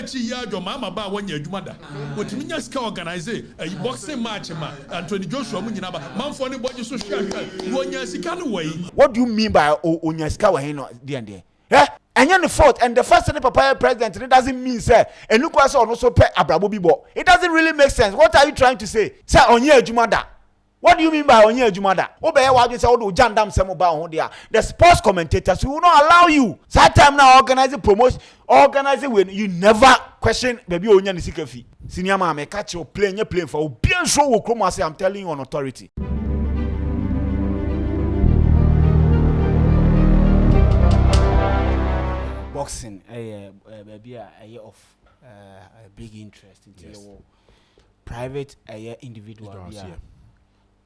Emrechi Yajo Mama ba when you jumada. What Minya ska organize a boxing match ma Anthony Joshua Munyaba. Man for anybody so share when you see way. What do you mean by Onyaska Wahino D&D? Eh? And you're the fourth, and the first Papa president, it doesn't mean, sir, and look what's also pay Abrabobibo. It doesn't really make sense. What are you trying to say? Sir, Onye Jumada. What do you mean by Onye Jumada? Obey what you say, oh, Jandam Samoba on there. The sports commentators will not allow you. That time now organizing promotion, organizing when you never question baby Onye Nisikafi. Senior mama, catch your plane, you're playing for Bien show will come and say, I'm telling you on authority. Boxing, maybe a year of a big interest into your private, a year individual,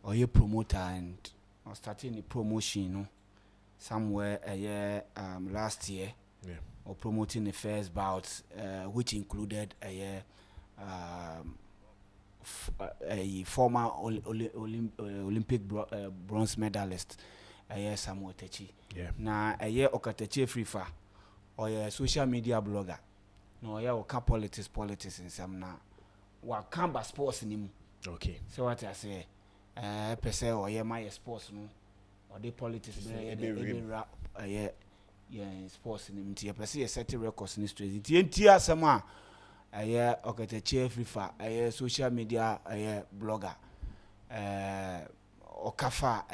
or your promoter and or starting a promotion, somewhere a year last year, or promoting the first bout, which included a year a former Olympic bronze medalist, a year Samuel Techi. Now a year Okatakyie Afrifa. Or a social media blogger, no, yeah, or politics in some now. What come sports in him? Okay. So what I say, per se, or yeah, my sports no, or the politics, yeah, sports in him. Per se, a certain records in the street. TNT, some yeah, Okatakyie Afrifa, a social media, blogger, Okafa,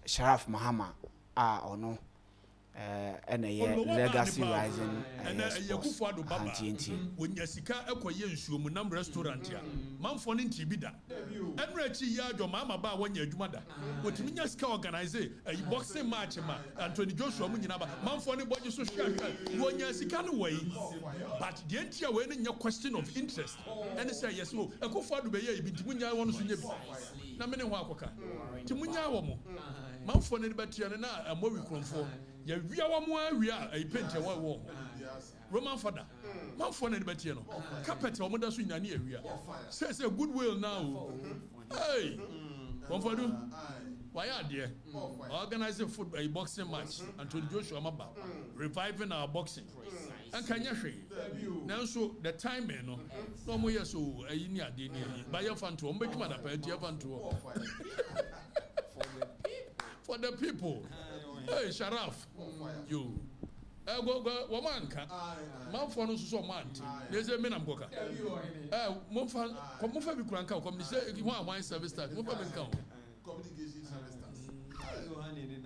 Sheriff Mahama, or no. And a legacy rising and a Yakufado Baba when Yasika Ekoye Shumunam restaurant here. Man for Tibida. Emrechi Yajo Mama ba when you jumada. What Minyaska organize a boxing match ma Anthony Joshua Munyaba. Man for anybody so share when Yasika way. But the entire way in your question of interest. And they say yes, no, a Kofadu Bay, Bitimunya wants to be. Namene Wakoka. Timunya Wamo. Man for anybody and a more for. Ya via wa mo awia a paint wa wo Roman father man for na de betie no carpet o mo da so nyane awia say goodwill now hey one for do why are there organizing football a boxing match Anthony Joshua Maba reviving our boxing and kanya hwe now so the timing no mo yes so ayi ni ade ni buy fan to o mbetuma da pa tie fan to for the people. Hey, Sharaf, you. Go, Wamanka. Man for no so man. There's a minam boka. Mofa, Mofa Bikranka, come to say, you want wine service start. Mofa Binkau. Communication service start.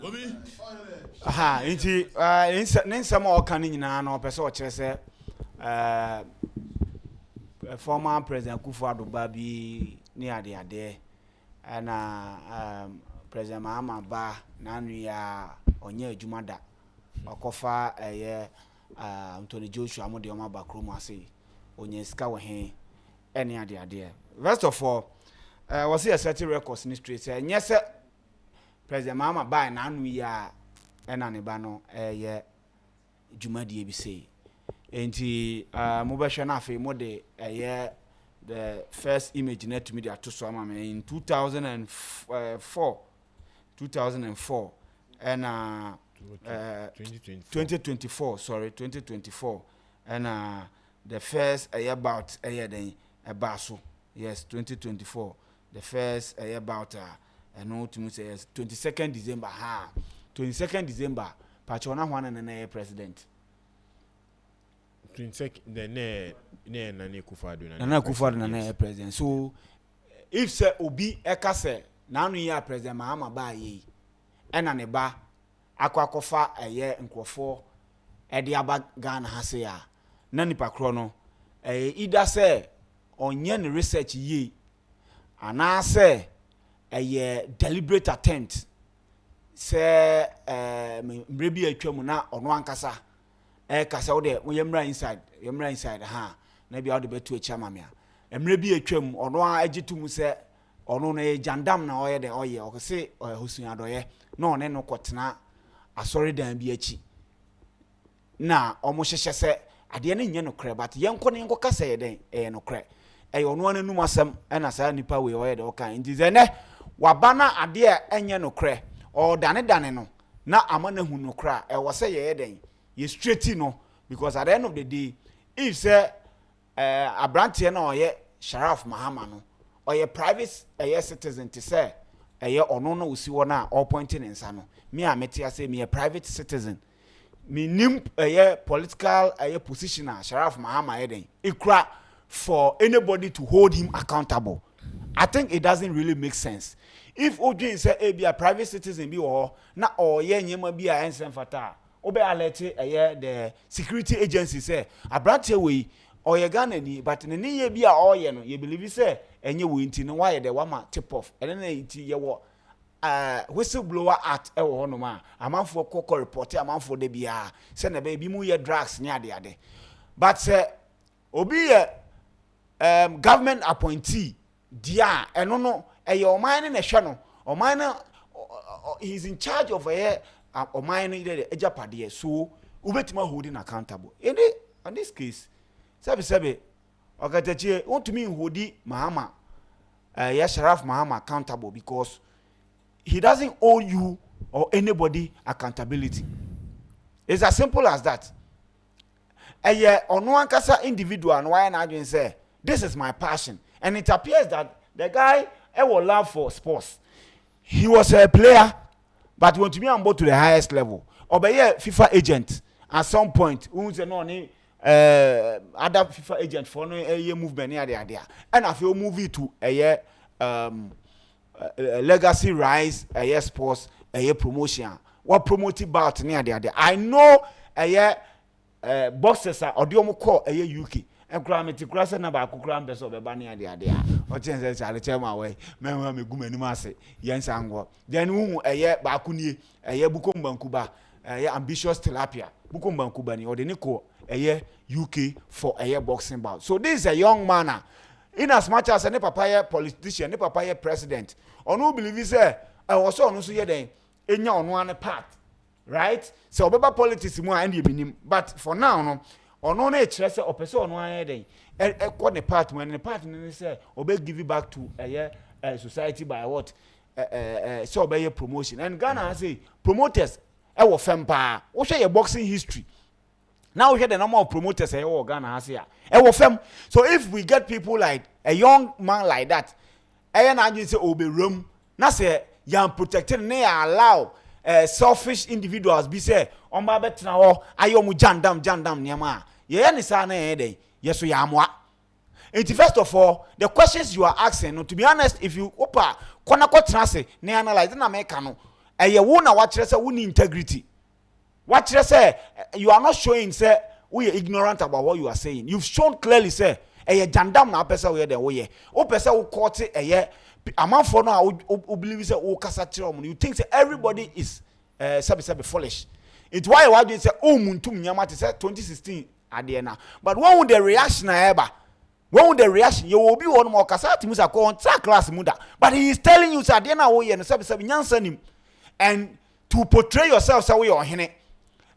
Bobby? Aha, in some more canning now, or person, say, former President Akufo-Addo Babi near the day, and President Mahama ba nanu ya onye Jumada okofa Anthony Joshua mo de oma ba kromo ase onye ska we he ene ade first of all was here certain records in street say nyese President Mahama ba nanu ya ena ne ba no Jumadi bi say enti mo be hwe na afi mo de the first image net media to so am in 2004 and 2024 sorry 2024 and the first about then so yes 2024 the first about no to say 22nd December 22nd December Pachona Juan and president 22nd the Nana Akufo-Addo na president so if say obi ekase na anu ya President Mahama ba yi ena ne ba akwakofa nkrofo de aba Ghana ha se ya na nipa kro no ida say onye ne research yi ana say deliberate attempt say mrebi atwam na ono ankasa kasa wo de yemra inside ha na bia wo de betu echa mamia mrebi atwam ono agitum say ono na jandam na oye de oye okese hosunya doye na one no kotena asori dan bi achi na omo hyehye se ade ne nye no kre but yenko ne yenko kasa ye den no kre ono ananum asem na sa nipa we oye de okan ndi zene wabana ade enye no kre o dane no na amana hu no kra wo se ye den ye straight no because at the end of the day if say abrantie na oye Sharaf Mahama no oye private citizen to say ono no usi wona all pointing nsa no me a metia say me a private citizen me nim political position Sharaf Mahama eden ikra for anybody to hold him accountable. I think it doesn't really make sense. If Ojin say be a private citizen be or na oye nyema bi a ensem fata obe alert the security agency say abrantie we oye Ghanaian but ne ye bi a oye no ye believe say enye we nti no why the wama tip off ene na nti ye wo whistleblower act e wo no ma amanfo kokko report amanfo de bia say na be bi mu ye drugs ne ade but obi government appointee dia eno no oman na hwe no oman he's in charge of oman the ejapade so ubetima holding accountable in this case sabi Okatakyie want to mean hodi Mahama Sharaf Mahama accountable because he doesn't owe you or anybody accountability. It's as simple as that. Ono ankasa individual and why na adwen say this is my passion, and it appears that the guy will love for sports. He was a player but want to be on board to the highest level. Obeye FIFA agent at some point who say no ni other FIFA agent for no movement near there and I feel movie to legacy rise sports promotion what promoted about near there. I know boxers are odiomo call UK and climate cross na ba kokura mbeso be ba near there o chense chale chema we me gu mani ma se yensa ango then hu ba kunie bukomba nkuba ambitious tilapia bukomba nkuba ni odeniko UK for boxing bout. So this is a young man in as much as any papa politician, any papa president. On who believe say also on so ye den enya on one part, right? So beba politics mu and you but for now no ono na ekire say opese on one den e ko ne part when the part ni say obe give it back to society by what so obey promotion and Ghana say promoters e wo fem pa wo hwe your boxing history. Now we get the number of promoters Ghana has here. So if we get people like a young man like that, I say obe room. Na say young protected ne allow selfish individuals be say on my bet now ayomu jandam niama. Ye ni sa na dey. Yes we amwa. And first of all, the questions you are asking, no, to be honest, if you kona ko trase ne analyze na make no. Eye wo na wa kire say wo ni integrity. What you say, you are not showing, say, we are ignorant about what you are saying. You've shown clearly, say, jandam na pesa we the way. O pesa wo court a man for now who believe say o kasa you think say everybody is sabi foolish. It's why you say muntum nyama te say 2016 adiena. But when would the reaction ever? When would the reaction you will be one more kasa timusa ko on class muda. But he is telling you say adiena wo ye no sabi nyansa nim and to portray yourself say we on hene.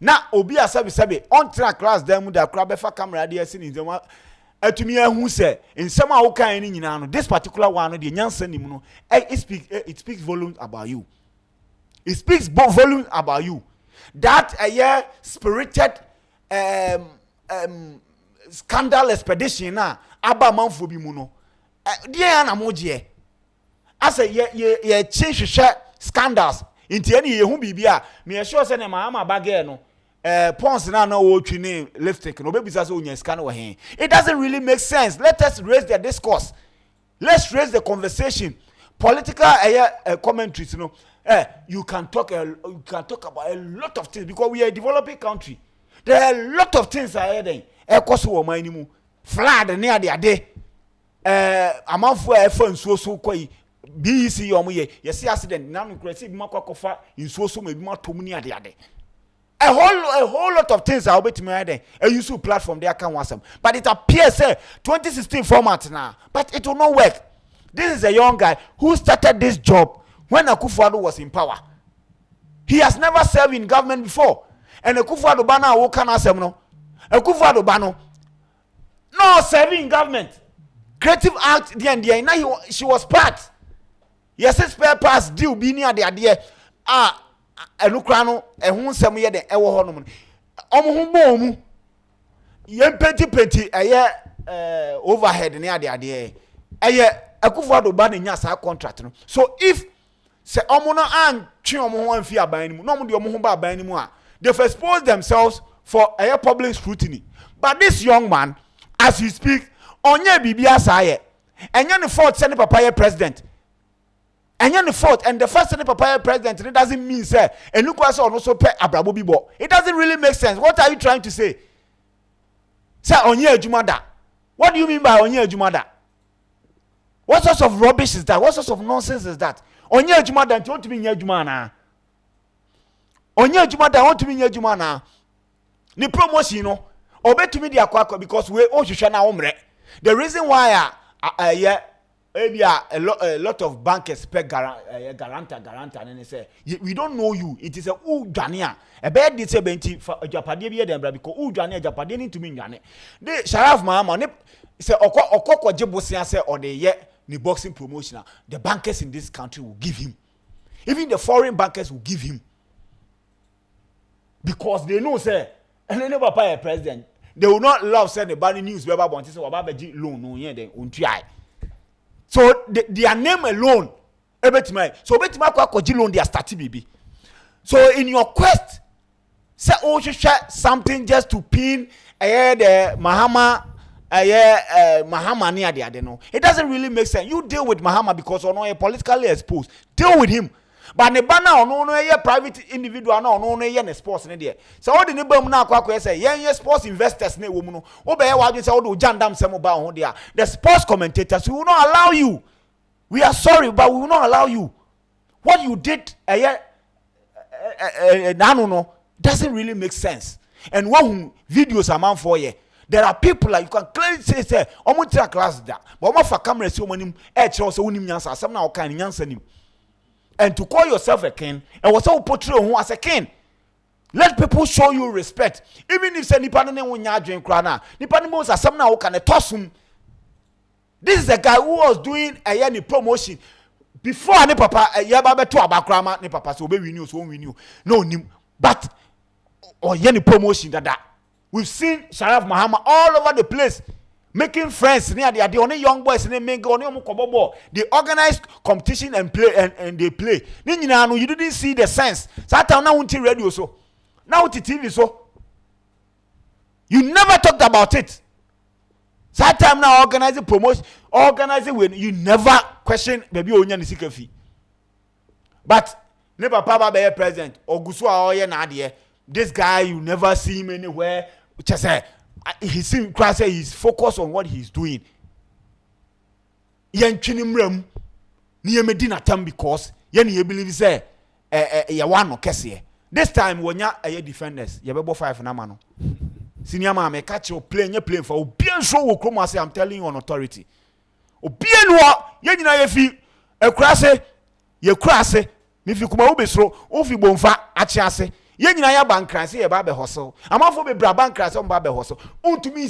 Na obi asabi on track class dem da kra befa camera dey see ni dem atumi ahu se nsem a wo kan ni nyina no this particular one no dey nyansa nim no it speaks volumes about you. It speaks volumes about you. That spirited scandal expedition na aba manfo bi mu no dey na moje asa ye change scandals inti any ye hu bibia me sure say na Mahama bagay no pons na wo twini lipstick no baby say onya scan wo hen. It doesn't really make sense. Let us raise the discourse. Let's raise the conversation. Political commentaries, you know, you can talk about a lot of things because we are a developing country. There are a lot of things ahead. Ekoso wo manimu flood near the day amanfo efan so koi BC yomu ye see accident na no kresi bi makofa insuo so ma bi matom ni ade a whole lot of things are betimi ade a use platform there can wasam but it appears 2016 format now but it will not work. This is a young guy who started this job when Akufo-Addo was in power. He has never served in government before and Akufo-Addo bana wo kana asem no Akufo-Addo bano no serving in government creative act there now she was part. Yes, spare parts deal be near the idea. Enukra no ehun nsem ye de ewo ho no. Omo hu bomu yen penti overhead ne ade Akufo-Addo ba ne nya sa contract no. So if se omo no an twe omo ho anfi aban ni mu no omo de omo ho ba aban ni mu a, they've exposed themselves for a public scrutiny. But this young man, as he speak, onye bibia saye, enye ne fault send papa ye president. Enye ne fault, and the first send papa ye president, it doesn't mean say enukwa say ono so pe abrabo bibo. It doesn't really make sense. What are you trying to say? Say onye ejumada. What do you mean by onye ejumada? What sort of rubbish is that? What sort of nonsense is that? Onye ejumada nti want to be nye ejuma na. Onye ejumada want to be nye ejuma na. Ni promotion no obetumi di akwa because we o hwehwe na omre. The reason why a lot of bankers pay guarantor and say we don't know you. It is a udwania. A bad disability for Japade bi dem bra because udwania Japade ni to me nwane. The Sharaf Mahama ne say okoko jebosia say or the ni boxing promotion. The bankers in this country will give him. Even the foreign bankers will give him. Because they know say and they never pay a president. They will not love send the bad news where about say wababeji loan no yen den ontui. So their name alone ebetima. So ebetima kwakoji loan their starting baby. So in your quest say oh share something just to pin the Mahama Mahama near the ade no. It doesn't really make sense. You deal with Mahama because or no you're politically exposed. Deal with him. But ne bana ono no ye private individual na ono no ye ne sports ne de. So all the ne bam na akwa say ye sports investors na wo mu no. Wo be ye wadwe say wo do jandam sem ba ho de a. The sports commentators we will not allow you. We are sorry but we will not allow you. What you did no doesn't really make sense. And one videos amount for ye. There are people like you can clearly say omo tira class da. But omo fa camera si omo nim e kire so wonim nyansa asem na wo kan nyansa nim. And to call yourself a king, and was so portray who as a king. Let people show you respect. Even if say nipa ne wo nya adwen kra na, nipa ne mo asem na wo kan tosum. This is a guy who was doing a year promotion before ne papa ye ba beto abakrama ne papa so be win you so win you. No nim, but or year promotion that. We've seen Sharaf Mahama all over the place. Making friends near the only young boys in the they organize competition and play and they play. You didn't see the sense. Satan now on radio so now to TV so you never talked about it. Satan now organizing promotion, organizing when you never question baby onya nisika fee. But never papa be president or gusua oye na ade. This guy you never see him anywhere. Just say he seems he's focused on what he's doing. Yen twinim ni ye medina tam because yen ye believe say ye wan no kese. This time when ya defenders ye bebo 5 na ma no. Senior man me catch you playing for obian show wo krom say I'm telling you on authority. Obian wo ye nyina ye fi ye krase me fi kuma wo besro wo fi bomfa achi ase. Ye nyina ya bankranse ye ba be hustle amafo be bra bankranse on ba be hustle ontumi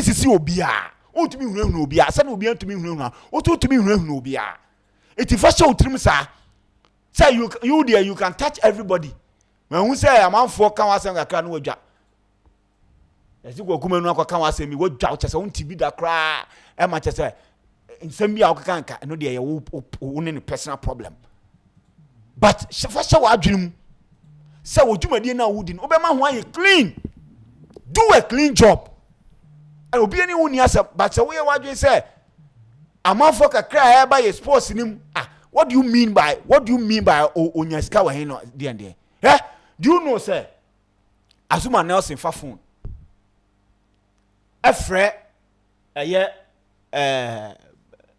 sisi obia ontumi hunahuna obia se na obia ontumi hunahuna ontumi hunahuna obia etifasha otrim sa say you there you can touch everybody when who say amafo kan wasem kakra na wadwa esi gwokume nu akwa wasem mi wadwa chese ontibi da kra e ma chese nsem bia okakanka no there ye wo ne personal problem but fasha wa adwinum. Say what you may now would in Obama why clean. Do a clean job. And will be anyone yes, but so what you say? A man for a cry by a sports in him. What do you mean by on your scour heno the end? Eh? Do you know, sir? Azuma Nelson Fafun. A friend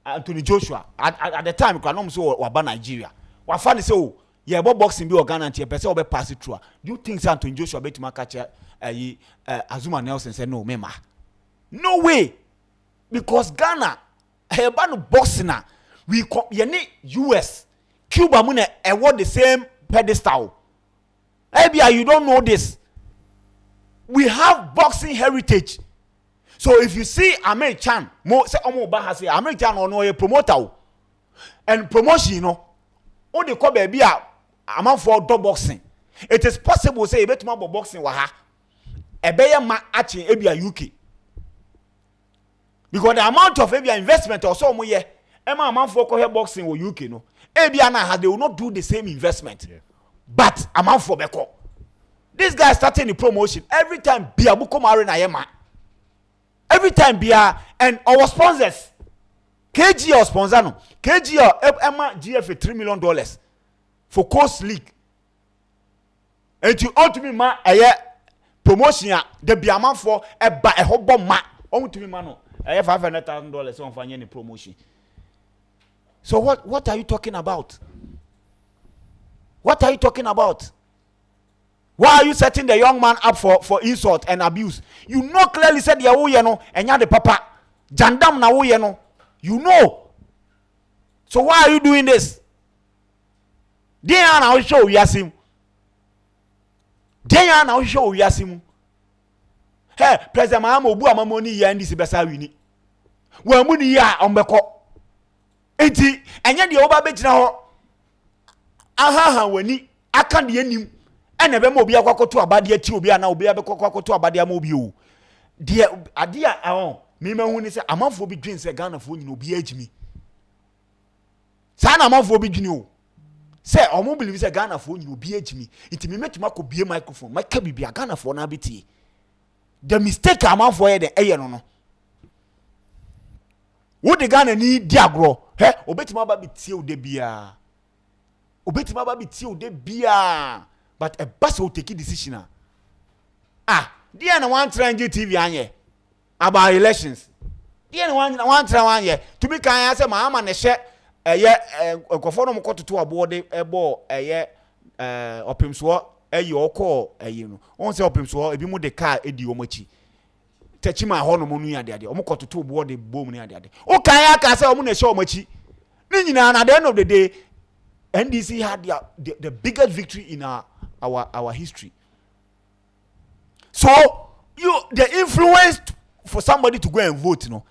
Anthony Joshua at the time can so about Nigeria. What funny so yeah, boxing be Ghanaian tie person obe pass it through. Do you think Anthony Joshua bet ma catch Azuma Nelson say no mema? No way. Because Ghana e ba no boxing na we US Cuba mun e what the same pedestal. Maybe you don't know this. We have boxing heritage. So if you see American mo say omo ba ha say American no a promoter and promotion you know o de ko ba a man for dog boxing. It is possible say betuma boxing wa ha ebeye ma ache ebia UK. Because the amount of ebia investment or so moye ema amanfo ko here boxing wo UK no ebia na they will not do the same investment. Yeah. But amanfo beko. This guy starting the promotion every time bia buko mare na yema. Every time bia and our sponsors KG or sponsor no KG or Emma GF $3 million for Coast League. And you ought to be ma promotion the biaman for a ba a hobo ma on to me mano $500,000 on for any promotion. So what are you talking about? What are you talking about? Why are you setting the young man up for insult and abuse? You know clearly said ya you know and ya the papa jandam na you know. You know. So why are you doing this? They are now show Yasim. They are now show Yasim. Hey, President Mahama obu amamoni ya ndi sibesa wini. We muni ya ombeko. Enti enye de oba begina ho. Aha wani aka de anim. Ene be ma obi akwakoto abade ati obi ana obi abekwakoto abade ama obi o. De ade a ahon me mahu ni se amanfo bi dwen se Ghana fo nyina obi agimi. Sa na amanfo bi dwen o. Se omo believe se Ghana fo nyina obi agimi. Nti me metuma ko bie microphone, maka bibia Ghana fo na betie. The mistake amanfo ye de eye no no. Wo de Ghana ni diagro, he obetima ba betie o de bia. Obetima ba betie o de bia. But a bus will take a decision. Dear no one trying TV anye about elections. Dear one try one year. To be kind, I say Mahama ne share a year a conform quarter to a board a ball a year opim swat a your call a you know. On say opim swat, if you move the car, a diomochi. Techima hormone daddy, or quarter to board the boom near daddy. Okay, I can say I'm going to show much. Nina, at the end of the day, NDC had the biggest victory in our history. So the influence for somebody to go and vote, you know.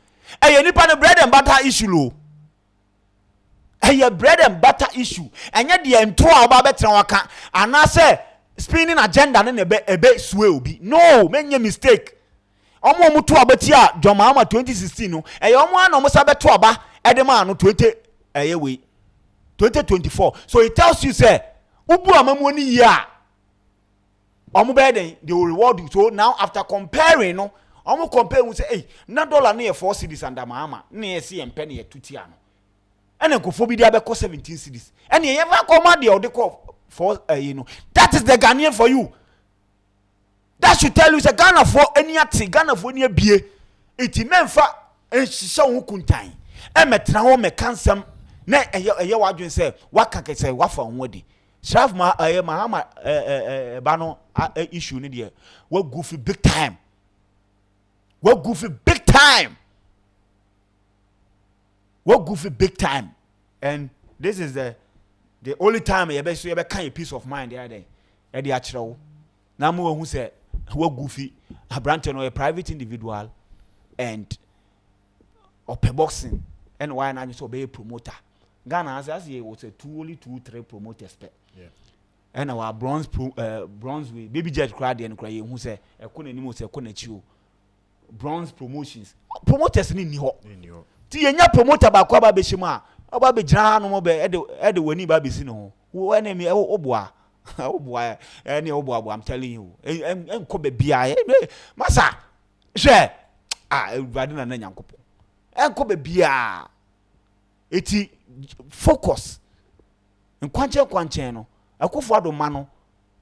And you need the bread and butter issue, lo. And your bread and butter issue. And yet the entire about waka and I say spinning agenda and a bit swell be no many mistake. Omo mutu abetia John Mahama 2016 no. And you one almost about to aba edema no 2024. So it tells you say ubu amamoni ya omo beden they will reward you. So now after comparing no omo compare we say hey na dollar na 4 cedis under Mahama na see empe na 2 tia no ene ko fobi dia be ko 17 cedis ene ye va come there o de ko for you know that is the Ghanaian for you. That should tell you say Ghana for any ati Ghana for any bie eti memfa enhihye wo kuntan e metena ho me kansam na eye wadwen say waka ke say wafa nwodi Shraf Mahama bano issue ni there we goofy big time. We goofy big time. We goofy big time. And this is the only time you be kind of peace of mind there day. Edi achiro. Na mo who say we goofy Abrante no a private individual and open boxing and why na so be a promoter. Ghana as he was a 2-3 promoters per. Yeah. And our bronze with baby jet crowd and cry who say a couldn't anymore say bronze promotions. Promoters ni ho. Ti enya promoter ba kwa ba beshima. Oba be jana no mo be e de wani ba be sino. Wo enemy oboa. Oboa any oboa I'm telling you. En ko be bia masa. Hwe everybody na nyankopon. En ko be bia. Eti focus. Nkwanche no. Akufo mano.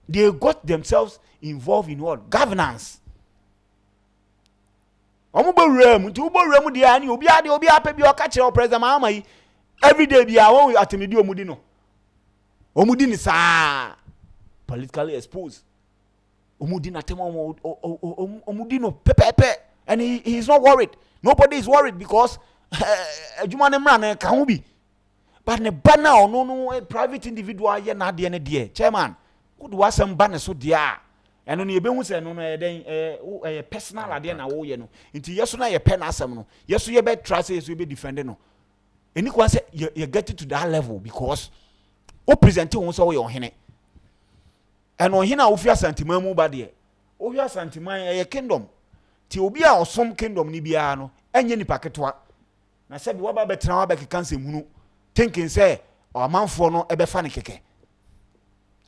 They got themselves involved in what? Governance. Omuberem, nti uberem dia ani obi ape bi okakire o president Mahama yi every day bia won atemedi omudi no. Omudi ni sa politically exposed. Omudi na tem omudi no pepe and he is not worried. Nobody is worried because adwuma ne mra na ka ho bi. But ne bana no a private individual ye na de ne de chairman would wasam bana so dia eno ne ebe hu se no den personal ade na wo ye no nti yeso na ye pen asem no yeso ye be try say yeso be defend no eni kwa say you get to that level because o present won so wo ye ohene eno ohene a wo fi asantima mu ba de ohia santiman eye kingdom ti obi a osom kingdom ni bia no enye nipa ketwa na se bi wa ba betra wa be keka hunu thinking say o amanfo no ebe fa ne keke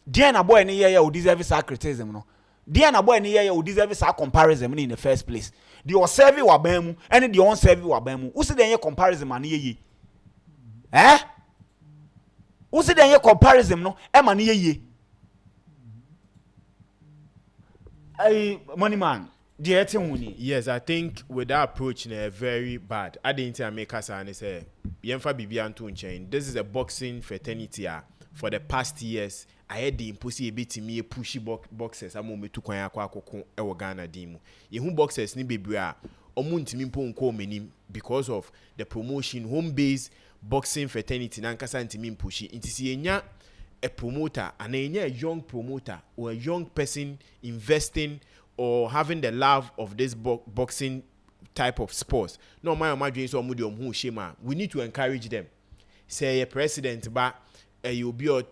dia na boy ni ye o deserve sa criticism no dia na boy ni ye o deserve sa comparison in the first place the o serve wa ban mu and the on serve wa ban mu usi den ye comparison man ye usi den ye comparison no e man ye money man yes, I think with that approach, very bad. I didn't make us say, Yenfa Bibi Anton chain. This is a boxing fraternity. For the past years, I had the impossible to me pushy boxers. I'm going to kwanya kwa koko ewo Ghana dimu. Yehu boxers ni bebia omunti mimpo nko menim because of the promotion home-based boxing fraternity nankasa ntimi mpushi. Intisi yenya a promoter and a young promoter or a young person investing or having the love of this boxing type of sports. No, my imagine so who shema. We need to encourage them. Say a president ba you be or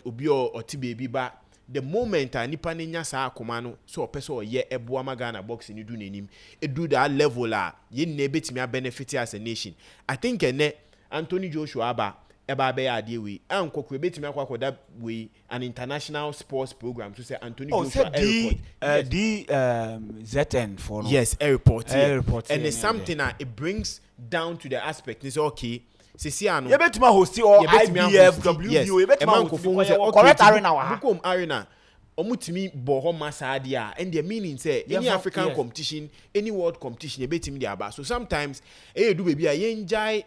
baby ba the moment nipa nenya sa akomano so person ye eboa magana boxing you do nenim e do that level ye na betimi benefit as a nation. I think Anthony Joshua ba eba be adie we ankokwe betimi akwakoda we an international sports program to say Anthony Joshua ZN for no? Yes, airport and it's something that it brings down to the aspect is okay Sisiano you betimi host or IBF WBO you betimi host correct arena wa bukom arena omutimi boho masadia and the meaning say any African competition any world competition you betimi dey aba so sometimes do baby enjoy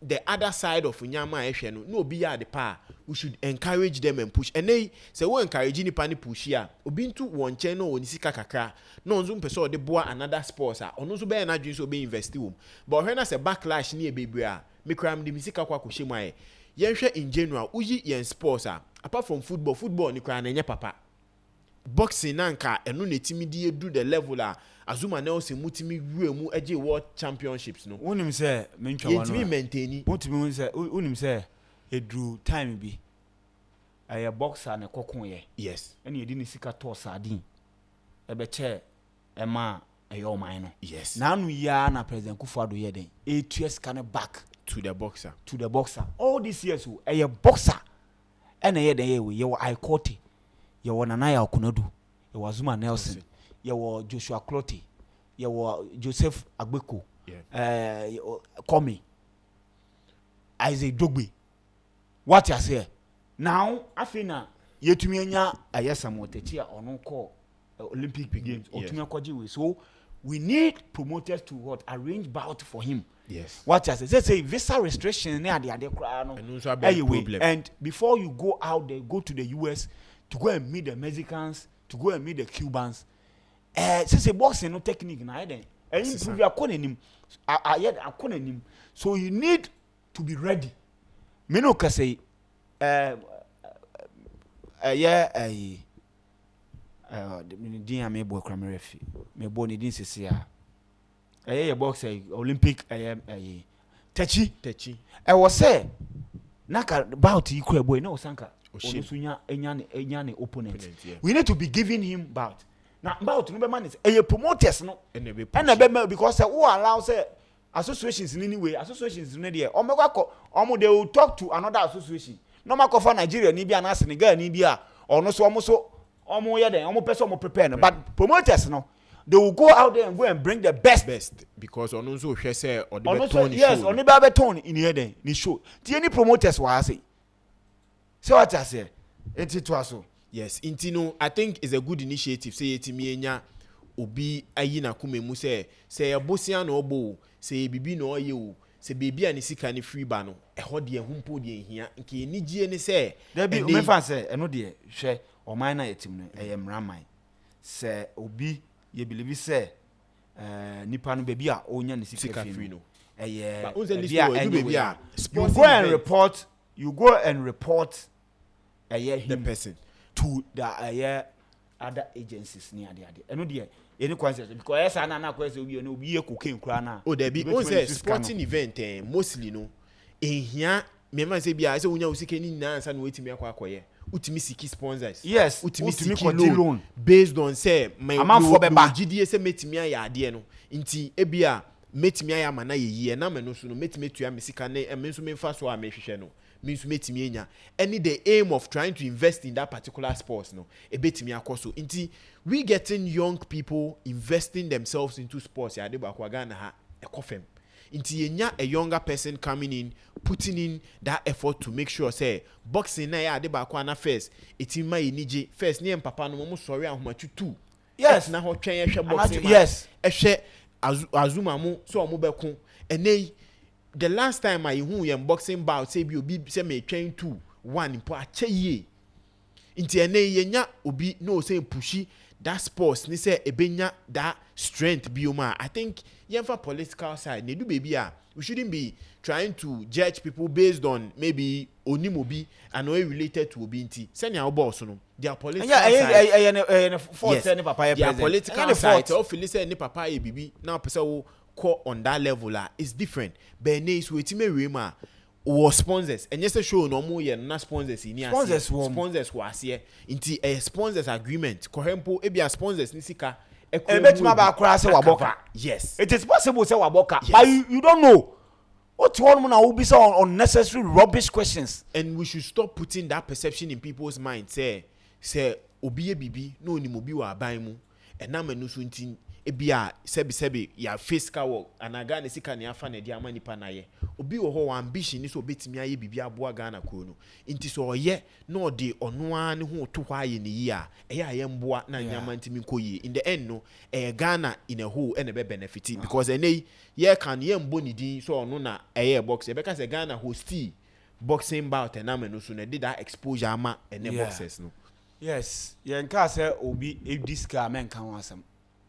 the other side of Unyama Ehwe no be ya the pa we should encourage them and push and they say we encourage ni pa ni push ya obi ntu won che no oni sika kakra no nzo mpese de boa another sports ono so be na dwin so be invest wo but when na say backlash ni e bebrea me kram de misika kwa kohwemu aye yenhwe in general uyi yen sports apart from football ni kra na enye papa boxing nanka eno na timi die do the level Azuma Nelson mutimi mu eje world championships no wonim say mentwa wano yetimi maintain mutimi say wonim say edru time bi aye boxer na kokon ye yes ene yedi ni sika to sadin ebe che ema ayo man no yes na anu ya na president Kufuado ye den 8 years can back to the boxer all these years aye boxer ene ye den ye we ye I court ye wo Nana Okunadu ye wo Azuma Nelson ye wo Joshua Clottey ye wo Joseph Agbeko Komi Isaac Dogbe what you say now afina yetumi anya ayesam wotechi a ono call Olympic Games otumi akwaji we so we need promoters to what arrange bout for him yes what you say visa restriction na ade kra no problem and before you go out there go to the US to go and meet the Mexicans to go and meet the Cubans say boxing no technique na eden improve akonenim akonenim so you need to be ready me no ka say din am boy kra me refi me bo ni din sisi a boxer Olympic techi e was say naka bout yi kra boy no sanka onusunya enya ne opponent we need to be giving him bout now bout no be man is promoters no and be because who allow say associations in any way associations in there they will talk to another association no ma for Nigeria ni bia na Senegal ni bia ono so ye den omo person omo prepare no but promoters no they will go out there and go and bring the best because ono so hwe say or the tone yes oni be tone in here den ni show ti any promoters wa say what I say it was so yes intino I think is a good initiative say yetimi enya obi ayi na kumemu say ebosia na obo say bibi na oye o say baby ani sika ni free ba no eho de ehumpo de ehia nke enigye ni say there be me fan say eno de hwe o man na yetim no mraman say obi ye believe say nipa no baby a onya ni sika free no you go and report the person to the other agencies near the eno de any concept because yes na kwese obi no obi cocaine kra na there be on say sporting event mostly no ehia me man say bia say unya usike ni na ansa na wetimi akoye utimi siki sponsors. Yes, utimi utimi siki loan. loan based on say my Amanfo beba GDA say metimi aya ade no nti ebia metimi aya mana ye na me no so no metimi tua me sika na me nso me fa so a me hwehwe no me nso metimi enya any the aim of trying to invest in that particular sports no ebetimi akoso nti we getting young people investing themselves into sports ya de ba kwa Ghana ha ekofem nti yenya a younger person coming in putting in that effort to make sure say boxing na ya de ba kwa na first etima enije first ne papa no mo sorry ahomachutu yes na ho twen ehwe boxing yes ehwe azuma mo so mo beko ene the last time I hu yem boxing bout say bi obi say me twen 2-1 mpo ache ye nti ene yenya obi no say pushi that sports ni say ebenya that strength bioma. I think for political side ne do baby we shouldn't be trying to judge people based on maybe onimobi and no related to obinti send your boss no their political side their political side of say ni papa e bibi now person wo call on that level is different but ne is wetin me ma or sponsors and yes show no more ye na sponsors ni sponsors was here inti a sponsors agreement kohempo e bia sponsors ni sika ebetima ba akra say waboka. Yes, it is possible say waboka. Yes. But you don't know what one na will be so unnecessary rubbish questions, and we should stop putting that perception in people's mind say obi bibi no ni mobi wa aban mu and na manu so ntin ebia sebi ya fiscal work anaga ne sika ne afa na dia amani pa na ye obi wo ho ambition ni so betimi aye bibia aboa Ghana ko no nti so oye no de ono an ho to hwa ye ne yi a eya aye mboa na nyama ntimi nkoyi in the end no Ghana in a whole and be benefit because ene ye kan ye mbo ni din so ono na eye box e be ka say Ghana hosti boxing bout and na so na did that exposure ama ene boxers no. Yes, ye nka say obi ediska men kan wasam.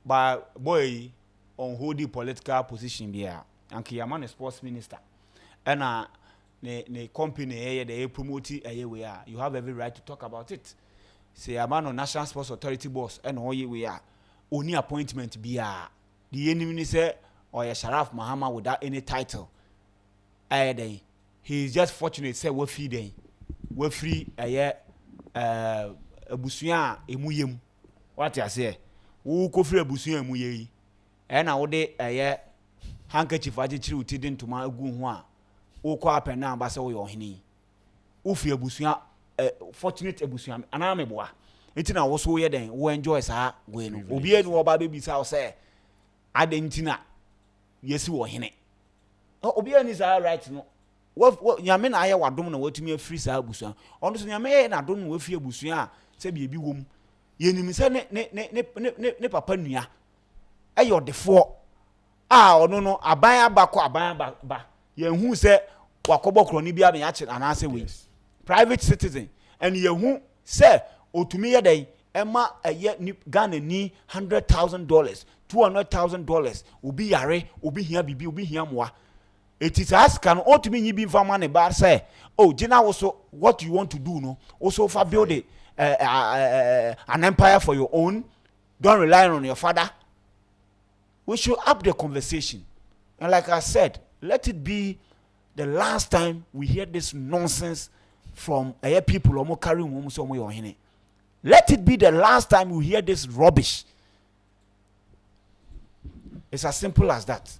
But boy on holding political position there and Kiyamane sports minister and the company they promote we are you have every right to talk about it. Say a man on National Sports Authority boss and all we are only appointment be the enemy say or a Sharaf Mahama without any title. He is just fortunate say we feeding we free a busuya emuyem what I say. Wo kofre abusuan mu yi na wo de handkerchief agichiri utidi ntoma agu ho a wo kwa apena amba se wo yo hini wo fi abusuan fortunate abusuan ana meboa ntina wo so ye den wo enjoy sa we no obi enu oba be bisa wo se adentina yesi wo hini obi enu sa right no wo nyame na aye wadom na watumi afiri sa abusuan ono so nyame na adom na wo fi abusuan a se bia wom yenim se ne papa nua ayo defo ono no aban abako aban ba yehu se wakobo kroni bia me yache anase we private citizen and yehu se otumi yeden ema Ghana ni $100,000 $200,000 obi yare obi hia bibi obi hia moa it is ask can otumi nyi fama ne bar say oh jina also what you want to do no also for build it an empire for your own. Don't rely on your father. We should up the conversation. And like I said, let it be the last time we hear this nonsense from people. Let it be the last time we hear this rubbish. It's as simple as that.